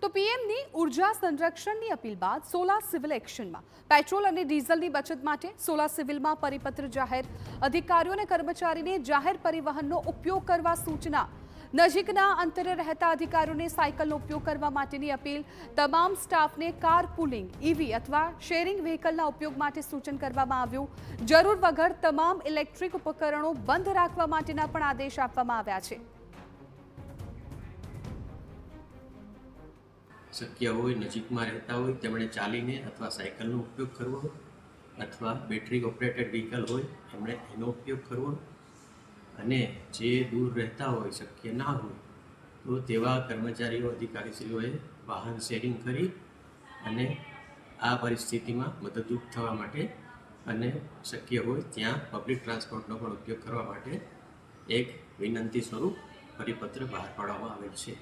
તો પીએમની ઉર્જા સંરક્ષણની અપીલ બાદ સોલા સિવિલ એક્શનમાં પેટ્રોલ અને ડીઝલની બચત માટે સોલા સિવિલમાં પરિપત્ર જાહેર, અધિકારીઓ અને કર્મચારીને જાહેર પરિવહનનો ઉપયોગ કરવા સૂચના, નજીકના અંતરે રહેતા અધિકારીઓને સાયકલનો ઉપયોગ કરવા માટેની અપીલ, તમામ સ્ટાફને કાર પુલિંગ, ઈવી અથવા શેરિંગ વ્હીકલના ઉપયોગ માટે સૂચન કરવામાં આવ્યું, જરૂર વગર તમામ ઇલેક્ટ્રિક ઉપકરણો બંધ રાખવા માટેના પણ આદેશ આપવામાં આવ્યા છે। शक्य होय नजीकમાં રહેતા હોય તેમણે ચાલીને અથવા સાયકલનો ઉપયોગ કરવો અથવા બેટરી ઓપરેટેડ વ્હીકલ હોય એમણે એનો ઉપયોગ કરવો અને જે દૂર રહેતા હોય શક્ય ના હોય તો તેવા કર્મચારીઓ અધિકારીશ્રીઓએ વાહન શેરિંગ કરી અને આ પરિસ્થિતિમાં મદદરૂપ થવા માટે અને શક્ય હોય ત્યાં પબ્લિક ટ્રાન્સપોર્ટનો પણ ઉપયોગ કરવા માટે એક વિનંતી સ્વરૂપ પરિપત્ર બહાર પાડવામાં આવેલ છે।